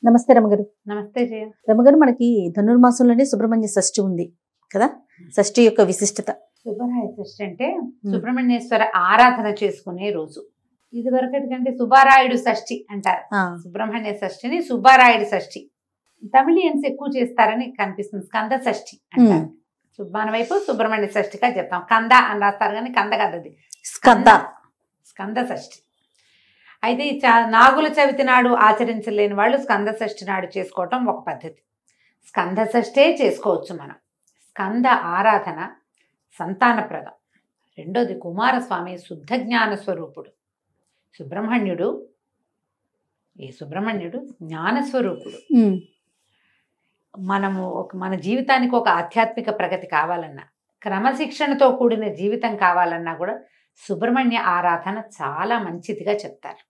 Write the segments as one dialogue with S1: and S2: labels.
S1: నమస్తే రమగారు.
S2: నమస్తే జయ.
S1: రమగారు, మనకి ధనుర్మాసంలోనే సుబ్రహ్మణ్య షష్ఠి ఉంది కదా. షష్ఠి యొక్క విశిష్టత.
S2: సుబ్బరాయ షష్ఠి అంటే సుబ్రహ్మణ్యేశ్వర ఆరాధన చేసుకునే రోజు. ఇది వరకటికంటే సుబ్బారాయుడు షష్ఠి అంటారు. సుబ్రహ్మణ్య షష్ఠిని సుబ్బారాయుడు షష్ఠి. తమిళియన్స్ ఎక్కువ చేస్తారని కనిపిస్తుంది. స్కంద షష్ఠి అంటారు. మన వైపు సుబ్రహ్మణ్య షష్ఠిగా చెప్తాం. కంద అని రాస్తారు కానీ కంద కాదు, అది స్కంద షష్ఠి. అయితే నాగుల చవితి నాడు ఆచరించలేని వాళ్ళు స్కంద షష్ఠి నాడు చేసుకోవటం ఒక పద్ధతి. స్కంద షష్ఠే చేసుకోవచ్చు మనం. స్కంద ఆరాధన సంతానప్రదం. రెండోది కుమారస్వామి శుద్ధ జ్ఞాన స్వరూపుడు. సుబ్రహ్మణ్యుడు జ్ఞానస్వరూపుడు. మనము మన జీవితానికి ఒక ఆధ్యాత్మిక ప్రగతి కావాలన్నా, క్రమశిక్షణతో కూడిన జీవితం కావాలన్నా కూడా సుబ్రహ్మణ్య ఆరాధన చాలా మంచిదిగా చెప్తారు.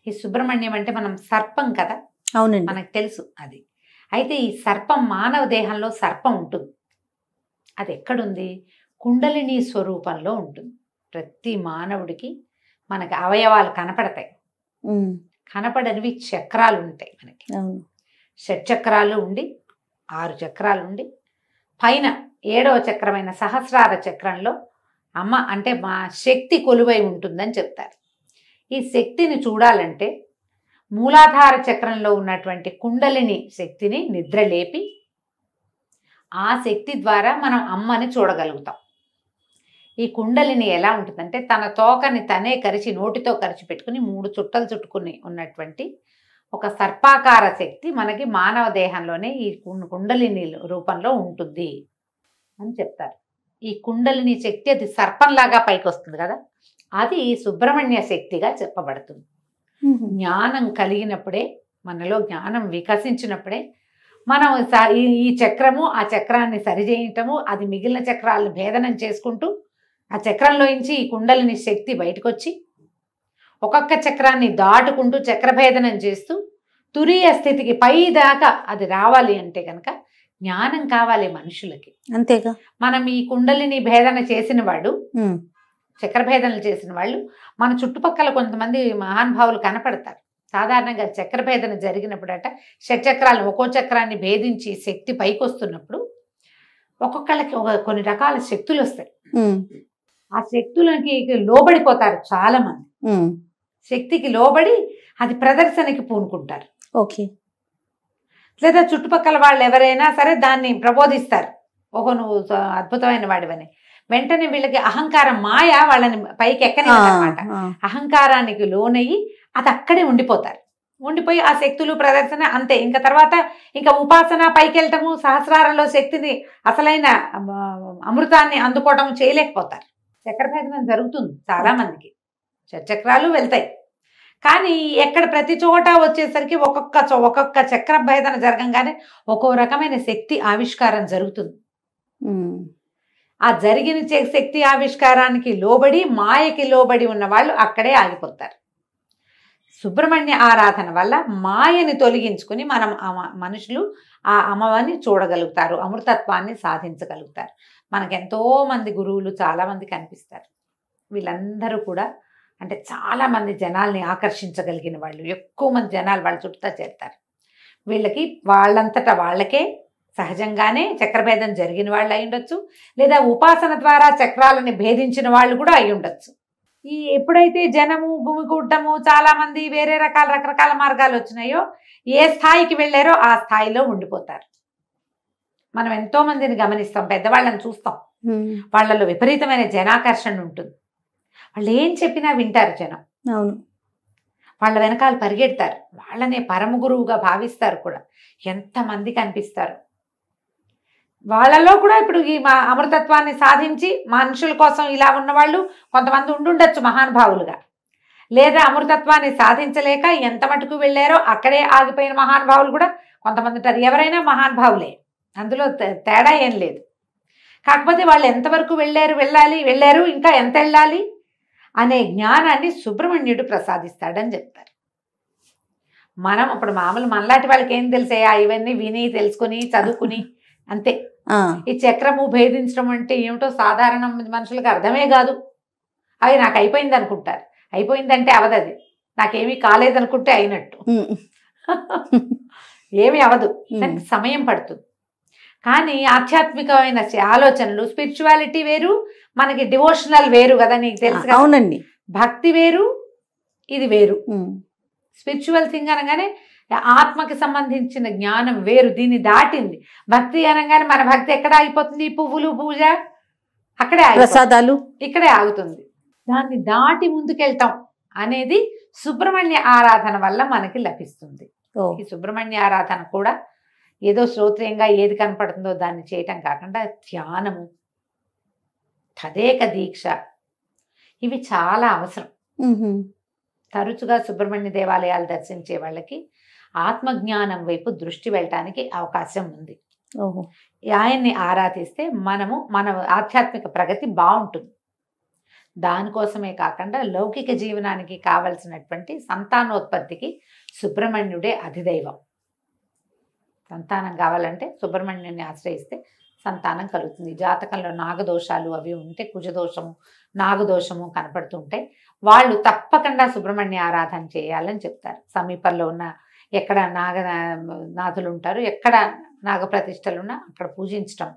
S2: ఈ సుబ్రహ్మణ్యం అంటే మనం సర్పం కదా.
S1: అవునండి,
S2: మనకు తెలుసు అది. అయితే ఈ సర్పం మానవ దేహంలో సర్పం ఉంటుంది. అది ఎక్కడుంది? కుండలిని స్వరూపంలో ఉంటుంది. ప్రతి మానవుడికి మనకి అవయవాలు కనపడతాయి. కనపడనివి చక్రాలు ఉంటాయి మనకి. షట్చక్రాలు ఉండి 6 చక్రాలు ఉండి పైన 7వ చక్రమైన సహస్రార చక్రంలో అమ్మ అంటే మా శక్తి కొలువై ఉంటుందని చెప్తారు. ఈ శక్తిని చూడాలంటే మూలాధార చక్రంలో ఉన్నటువంటి కుండలిని శక్తిని నిద్రలేపి ఆ శక్తి ద్వారా మనం అమ్మని చూడగలుగుతాం. ఈ కుండలిని ఎలా ఉంటుందంటే తన తోకని తనే కరిచి నోటితో కరిచి పెట్టుకుని 3 చుట్టలు చుట్టుకుని ఉన్నటువంటి ఒక సర్పాకార శక్తి మనకి మానవ దేహంలోనే ఈ కుండలిని రూపంలో ఉంటుంది అని చెప్తారు. ఈ కుండలిని శక్తి అది సర్పంలాగా పైకి వస్తుంది కదా, అది సుబ్రహ్మణ్య శక్తిగా చెప్పబడుతుంది. జ్ఞానం కలిగినప్పుడే, మనలో జ్ఞానం వికసించినప్పుడే మనం ఈ చక్రము ఆ చక్రాన్ని సరిచేయటము, అది మిగిలిన చక్రాలను భేదనం చేసుకుంటూ ఆ చక్రంలోంచి ఈ కుండలిని శక్తి బయటకు వచ్చి ఒక్కొక్క చక్రాన్ని దాటుకుంటూ చక్రభేదనం చేస్తూ తురీయ స్థితికి పై దాకా అది రావాలి అంటే కనుక జ్ఞానం కావాలి మనుషులకి.
S1: అంతేగా.
S2: మనం ఈ కుండలిని భేదన చేసిన వాడు, చక్రభేదనలు చేసిన వాళ్ళు మన చుట్టుపక్కల కొంతమంది మహానుభావులు కనపడతారు. సాధారణంగా చక్రభేదన జరిగినప్పుడట షట్చక్రాలను ఒక్కో చక్రాన్ని భేదించి శక్తి పైకి వస్తున్నప్పుడు ఒక్కొక్కళ్ళకి కొన్ని రకాల శక్తులు వస్తాయి. ఆ శక్తులకి లోబడిపోతారు చాలా మంది. శక్తికి లోబడి అది ప్రదర్శనకి పూనుకుంటారు.
S1: ఓకే.
S2: లేదా చుట్టుపక్కల వాళ్ళు ఎవరైనా సరే దాన్ని ప్రబోధిస్తారు, ఓహో నువ్వు అద్భుతమైన వాడివని. వెంటనే వీళ్ళకి అహంకారం మాయ వాళ్ళని పైకి ఎక్కనివ్వదన్నమాట. అహంకారానికి లోనయ్యి అది అక్కడే ఉండిపోతారు. ఉండిపోయి ఆ శక్తులు ప్రదర్శన అంతే. ఇంకా తర్వాత ఇంకా ఉపాసన పైకి వెళ్ళటము, సహస్రారంలో శక్తిని అసలైన అమృతాన్ని అందుకోవటం చేయలేకపోతారు. చక్రభేదనం జరుగుతుంది చాలా మందికి, చక్రాలు వెళ్తాయి. కానీ ఎక్కడ ప్రతి చోట వచ్చేసరికి ఒక్కొక్క చక్ర భేదన జరగంగానే ఒక్కో రకమైన శక్తి ఆవిష్కారం జరుగుతుంది. ఆ జరిగిన శక్తి ఆవిష్కారానికి లోబడి మాయకి లోబడి ఉన్న వాళ్ళు అక్కడే ఆగిపోతారు. సుబ్రహ్మణ్య ఆరాధన వల్ల మాయని తొలగించుకుని మనం మనుషులు ఆ అమ్మవారిని చూడగలుగుతారు, అమృతత్వాన్ని సాధించగలుగుతారు. మనకెంతో మంది గురువులు చాలామంది కనిపిస్తారు. వీళ్ళందరూ కూడా అంటే చాలామంది జనాల్ని ఆకర్షించగలిగిన వాళ్ళు, ఎక్కువ మంది జనాలు వాళ్ళ చుట్టూ చేరుతారు. వీళ్ళకి వాళ్ళంతటా వాళ్ళకే సహజంగానే చక్రభేదం జరిగిన వాళ్ళు అయి ఉండొచ్చు, లేదా ఉపాసన ద్వారా చక్రాలని భేదించిన వాళ్ళు కూడా అయి ఉండొచ్చు. ఈ ఎప్పుడైతే జనము గుమికూడటము చాలామంది వేరే రకరకాల మార్గాలు వచ్చినాయో ఏ స్థాయికి వెళ్ళారో ఆ స్థాయిలో ఉండిపోతారు. మనం ఎంతో మందిని గమనిస్తాం, పెద్దవాళ్ళని చూస్తాం, వాళ్ళలో విపరీతమైన జనాకర్షణ ఉంటుంది. వాళ్ళు ఏం చెప్పినా వింటారు జనం.
S1: అవును,
S2: వాళ్ళ వెనకాల పరిగెడతారు, వాళ్ళనే పరమ గురువుగా భావిస్తారు కూడా. ఎంతమంది కనిపిస్తారు వాళ్ళలో కూడా. ఇప్పుడు ఈ అమృతత్వాన్ని సాధించి మనుషుల కోసం ఇలా ఉన్నవాళ్ళు కొంతమంది ఉండుండొచ్చు మహానుభావులుగా, లేదా అమృతత్వాన్ని సాధించలేక ఎంత మటుకు వెళ్ళారో అక్కడే ఆగిపోయిన మహానుభావులు కూడా కొంతమంది ఉంటారు. ఎవరైనా మహానుభావులే, అందులో తేడా ఏం లేదు. కాకపోతే వాళ్ళు ఎంతవరకు వెళ్ళారు ఇంకా ఎంత వెళ్ళాలి అనే జ్ఞానాన్ని సుబ్రహ్మణ్యుడు ప్రసాదిస్తాడని చెప్తారు. మనం ఇప్పుడు మామూలు మనలాంటి వాళ్ళకి ఏం తెలిసే, ఇవన్నీ విని తెలుసుకుని చదువుకుని అంతే. ఈ చక్రము భేదించడం అంటే ఏమిటో సాధారణ మనుషులకు అర్థమే కాదు. అవి నాకు అయిపోయింది అనుకుంటారు. అయిపోయిందంటే అవదది, నాకేమీ కాలేదనుకుంటే అయినట్టు. ఏమి అవదు, దానికి సమయం పడుతుంది. కానీ ఆధ్యాత్మికమైన ఆలోచనలు, స్పిరిచువాలిటీ వేరు, మనకి డివోషనల్ వేరు కదా, నీకు తెలుసు కదా.
S1: అవునండి.
S2: భక్తి వేరు, ఇది వేరు. స్పిరిచువల్ థింగ్ అనగానే ఆత్మకి సంబంధించిన జ్ఞానం వేరు, దీన్ని దాటింది. భక్తి అనగానే మన భక్తి ఎక్కడ ఆగిపోతుంది? పువ్వులు, పూజ అక్కడే
S1: ప్రసాదాలు
S2: ఇక్కడే ఆగుతుంది. దాన్ని దాటి ముందుకెళ్తాం అనేది సుబ్రహ్మణ్య ఆరాధన వల్ల మనకి లభిస్తుంది. ఈ సుబ్రహ్మణ్య ఆరాధన కూడా ఏదో శ్రోత్రియంగా ఏది కనపడుతుందో దాన్ని చేయటం కాకుండా ధ్యానము, తదేక దీక్ష, ఇవి చాలా అవసరం. తరచుగా సుబ్రహ్మణ్య దేవాలయాలు దర్శించే వాళ్ళకి ఆత్మజ్ఞానం వైపు దృష్టి వెళ్ళటానికి అవకాశం ఉంది. ఆయన్ని ఆరాధిస్తే మన ఆధ్యాత్మిక ప్రగతి బాగుంటుంది. దానికోసమే కాకుండా లౌకిక జీవనానికి కావలసినటువంటి సంతానోత్పత్తికి సుబ్రహ్మణ్యుడే అధిదైవం. సంతానం కావాలంటే సుబ్రహ్మణ్యుని ఆశ్రయిస్తే సంతానం కలుగుతుంది. జాతకంలో నాగదోషాలు అవి ఉంటే, కుజదోషము, నాగదోషము కనపడుతుంటాయి, వాళ్ళు తప్పకుండా సుబ్రహ్మణ్య ఆరాధన చేయాలని చెప్తారు. సమీపంలో ఉన్న ఎక్కడ నాగనాథులు ఉంటారు, ఎక్కడ నాగప్రతిష్టలు ఉన్నా అక్కడ పూజించటం.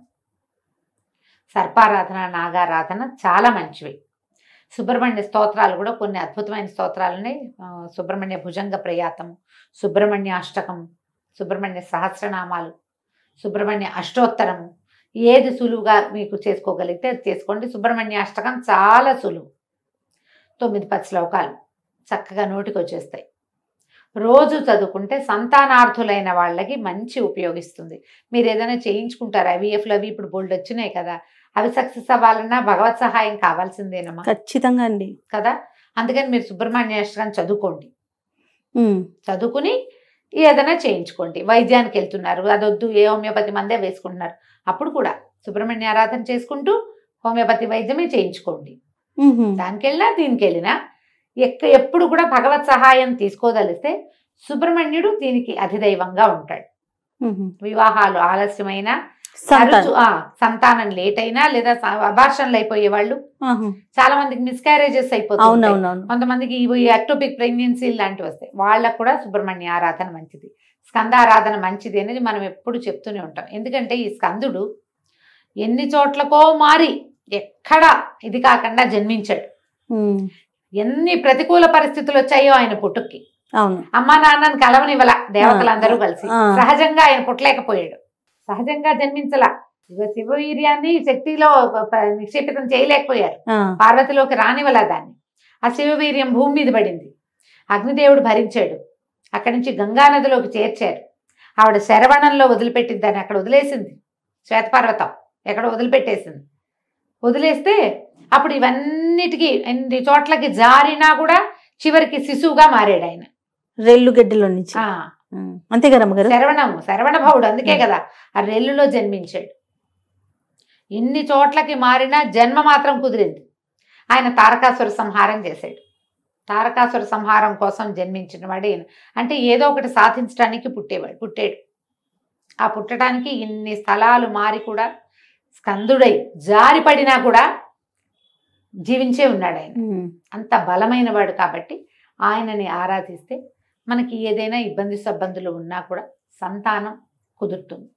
S2: సర్పారాధన, నాగారాధన చాలా మంచివి. సుబ్రహ్మణ్య స్తోత్రాలు కూడా కొన్ని అద్భుతమైన స్తోత్రాలని, సుబ్రహ్మణ్య భుజంగ ప్రయాతము, సుబ్రహ్మణ్య అష్టకం, సుబ్రహ్మణ్య సహస్రనామాలు, సుబ్రహ్మణ్య అష్టోత్తరము, ఏది సులువుగా మీకు చేసుకోగలిగితే అది చేసుకోండి. సుబ్రహ్మణ్య అష్టకం చాలా సులువు, 9-10 శ్లోకాలు చక్కగా నోటికి వచ్చేస్తాయి. రోజు చదువుకుంటే సంతానార్థులైన వాళ్ళకి మంచి ఉపయోగిస్తుంది. మీరు ఏదైనా చేయించుకుంటారు, IVFలు అవి ఇప్పుడు బోల్డ్ వచ్చినాయి కదా, అవి సక్సెస్ అవ్వాలన్నా భగవత్ సహాయం కావాల్సిందేనమ్మా.
S1: ఖచ్చితంగా అండి
S2: కదా. అందుకని మీరు సుబ్రహ్మణ్య అష్టకం చదువుకోండి, చదువుకుని ఏదైనా చేయించుకోండి. వైద్యానికి వెళ్తున్నారు, అదొద్దు, ఏ హోమియోపతి మందే వేసుకుంటున్నారు, అప్పుడు కూడా సుబ్రహ్మణ్య ఆరాధన చేసుకుంటూ హోమియోపతి వైద్యమే చేయించుకోండి. దానికి వెళ్ళినా దీనికి వెళ్ళినా ఎప్పుడు కూడా భగవత్ సహాయం తీసుకోదలిస్తే సుబ్రహ్మణ్యుడు దీనికి అధిదైవంగా ఉంటాడు. వివాహాలు ఆలస్యమైన, సంతానం లేట్ అయినా, లేదా అబార్షన్లు అయిపోయే వాళ్ళు చాలా మందికి, మిస్క్యారేజెస్ అయిపోతుంది, కొంతమందికి ఎక్టోపిక్ ప్రెగ్నెన్సీ లాంటివి వస్తాయి, వాళ్ళకు కూడా సుబ్రహ్మణ్య ఆరాధన మంచిది, స్కందారాధన మంచిది అనేది మనం ఎప్పుడు చెప్తూనే ఉంటాం. ఎందుకంటే ఈ స్కందుడు ఎన్ని చోట్లకో మారి ఎక్కడ ఇది కాకుండా జన్మించాడు. ఎన్ని ప్రతికూల పరిస్థితులు వచ్చాయో ఆయన పుట్టుకి, అమ్మా నాన్నని కలవనివ్వల దేవతలందరూ కలిసి, సహజంగా ఆయన పుట్టలేకపోయాడు, సహజంగా జన్మించలా. శివవీర్యాన్ని శక్తిలో నిక్షేపితం చేయలేకపోయారు, పార్వతిలోకి రానివ్వలా దాన్ని. ఆ శివవీర్యం భూమి మీద పడింది, అగ్నిదేవుడు భరించాడు, అక్కడి నుంచి గంగానదిలోకి చేర్చారు. ఆవిడ శరవణంలో వదిలిపెట్టింది, దాన్ని అక్కడ వదిలేసింది, శ్వేతపర్వతం ఎక్కడ వదిలిపెట్టేసింది. వదిలేస్తే అప్పుడు ఇవన్నిటికీ ఎన్ని చోట్లకి జారినా కూడా చివరికి శిశువుగా మారాడు ఆయన,
S1: రెల్లుగడ్డలో నుంచి. అంతే కదా
S2: శరవణ భవుడు, అందుకే కదా ఆ రెల్లులో జన్మించాడు. ఇన్ని చోట్లకి మారినా జన్మ మాత్రం కుదిరింది. ఆయన తారకాసుర సంహారం చేశాడు. తారకాసుర సంహారం కోసం జన్మించిన వాడు అంటే ఏదో ఒకటి సాధించడానికి పుట్టాడు. ఆ పుట్టడానికి ఇన్ని స్థలాలు మారి కూడా స్కందుడై జారిపడినా కూడా జీవించే ఉన్నాడు ఆయన. అంత బలమైన వాడు కాబట్టి ఆయనని ఆరాధిస్తే మనకి ఏదైనా ఇబ్బంది సబ్బందులు ఉన్నా కూడా సంతానం కుదురుతుంది.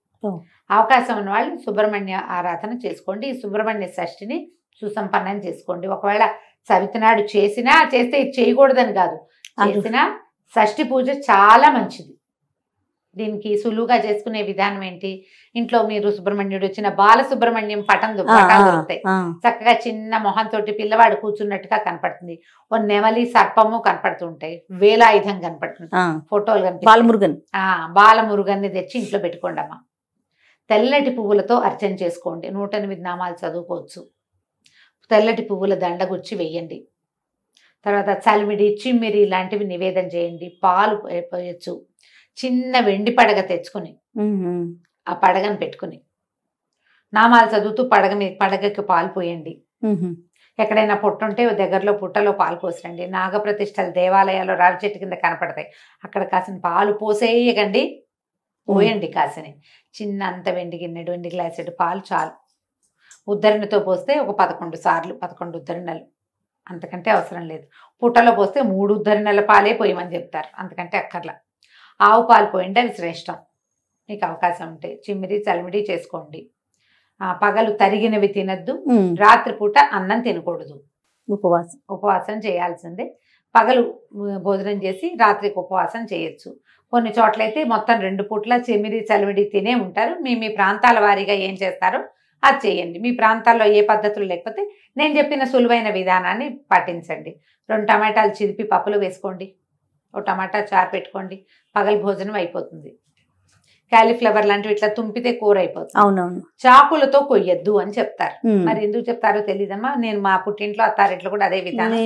S2: అవకాశం ఉన్న వాళ్ళు సుబ్రహ్మణ్య ఆరాధన చేసుకోండి. ఈ సుబ్రహ్మణ్య షష్ఠిని సుసంపన్నం చేసుకోండి. ఒకవేళ చవితినాడు చేస్తే ఇది చేయకూడదని కాదు, చేసినా షష్ఠి పూజ చాలా మంచిది. దీనికి సులువుగా చేసుకునే విధానం ఏంటి, ఇంట్లో మీరు సుబ్రహ్మణ్యుడు వచ్చిన బాలసుబ్రహ్మణ్యం పటాలు దొరుకుతాయి, చక్కగా చిన్న మొహంతో పిల్లవాడు కూర్చున్నట్టుగా కనపడుతుంది. ఓ నెమలి సర్పము కనపడుతుంటాయి, వేలాయుధం కనపడుతుంది, ఫోటోలు కనిపిస్తాయి. బాలమురుగన్ని తెచ్చి ఇంట్లో పెట్టుకోండి అమ్మా. తెల్లటి పువ్వులతో అర్చన చేసుకోండి. 108 నామాలు చదువుకోవచ్చు. తెల్లటి పువ్వుల దండగుచ్చి వెయ్యండి. తర్వాత చలిమిడి, చిమ్మిరి ఇలాంటివి నివేదన చేయండి. పాలు పోయచ్చు. చిన్న వెండి పడగ తెచ్చుకుని ఆ పడగను పెట్టుకుని నామాలు చదువుతూ పడగకి పాలు పోయండి. ఎక్కడైనా పుట్ట ఉంటే దగ్గరలో పుట్టలో పాలు పోసరండి. నాగప్రతిష్టలు దేవాలయాల్లో రావి చెట్టు కింద కనపడతాయి, అక్కడ కాసిన పాలు పోసేయకండి, పోయండి కాసిని. చిన్న అంత వెండి గిన్నెడు, వెండి గ్లాసెడు పాలు చాలు. ఉద్ధరణతో పోస్తే ఒక 11 సార్లు 11 ఉద్ధరణలు, అంతకంటే అవసరం లేదు. పుట్టలో పోస్తే 3 ఉద్ధరణల పాలే పోయమని చెప్తారు, అంతకంటే అక్కర్లా. ఆవు పాలు పోయండి, అవి శ్రేష్టం. మీకు అవకాశం ఉంటే చిమ్మిరి చలిమిడి చేసుకోండి. పగలు తరిగినవి తినద్దు, రాత్రిపూట అన్నం తినకూడదు, ఉపవాసం చేయాల్సిందే. పగలు భోజనం చేసి రాత్రికి ఉపవాసం చేయొచ్చు. కొన్ని చోట్లయితే మొత్తం 2 పూట్ల చిమ్మిరి చలిమిడి తినే ఉంటారు. మీ ప్రాంతాల వారీగా ఏం చేస్తారో అది చేయండి. మీ ప్రాంతాల్లో ఏ పద్ధతులు లేకపోతే నేను చెప్పిన సులువైన విధానాన్ని పాటించండి. 2 టమాటాలు చిదిపి పప్పులు వేసుకోండి, 1 టమాటా చారు పెట్టుకోండి, పగలు భోజనం అయిపోతుంది. క్యాలీఫ్లవర్ లాంటివి ఇట్లా తుంపితే కూర అయిపోతుంది.
S1: అవునవును.
S2: చాకులతో కొయ్యొద్దు అని చెప్తారు. మరి ఎందుకు చెప్తారో తెలీదమ్మా. నేను మా పుట్టింట్లో అత్తారింట్లో కూడా అదే విధానం,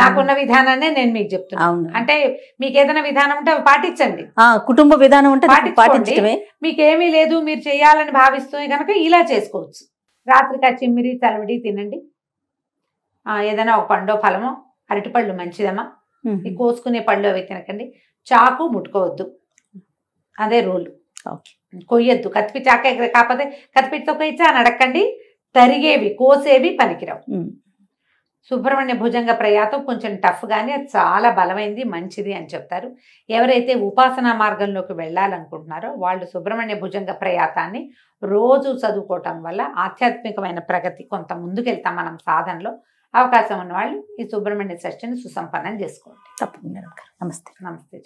S2: నాకున్న విధానాన్ని నేను మీకు చెప్తున్నాను. అంటే మీకు ఏదైనా విధానం ఉంటే అవి పాటించండి.
S1: కుటుంబ విధానం ఉంటే పాటించడమే.
S2: మీకేమీ లేదు మీరు చేయాలని భావిస్తూ కనుక ఇలా చేసుకోవచ్చు. రాత్రికి ఆ చిమ్మిరి చలిమిడి తినండి. ఏదైనా ఒక పండో ఫలమో, అరటిపళ్ళు మంచిదమ్మా. ఈ కోసుకునే పళ్ళు అవి తినకండి. చాకు ముట్టుకోవద్దు, అదే రూల్. కొయ్యొద్దు, కత్తిపి చాక కాకపోతే కత్తిపితో కొయ్యచ్చా అని అడగండి. తరిగేవి కోసేవి పనికిరావు. సుబ్రహ్మణ్య భుజంగ ప్రయాతం కొంచెం టఫ్ కానీ అది చాలా బలమైంది, మంచిది అని చెప్తారు. ఎవరైతే ఉపాసనా మార్గంలోకి వెళ్ళాలనుకుంటున్నారో వాళ్ళు సుబ్రహ్మణ్య భుజంగ ప్రయాతాన్ని రోజు చదువుకోవటం వల్ల ఆధ్యాత్మికమైన ప్రగతి కొంత ముందుకెళ్తాం మనం సాధనలో. అవకాశం ఉన్న వాళ్ళు ఈ సుబ్రహ్మణ్య షష్ఠిని సుసంపన్నం చేసుకోండి.
S1: తప్పకుండా. నమస్తే.
S2: నమస్తే.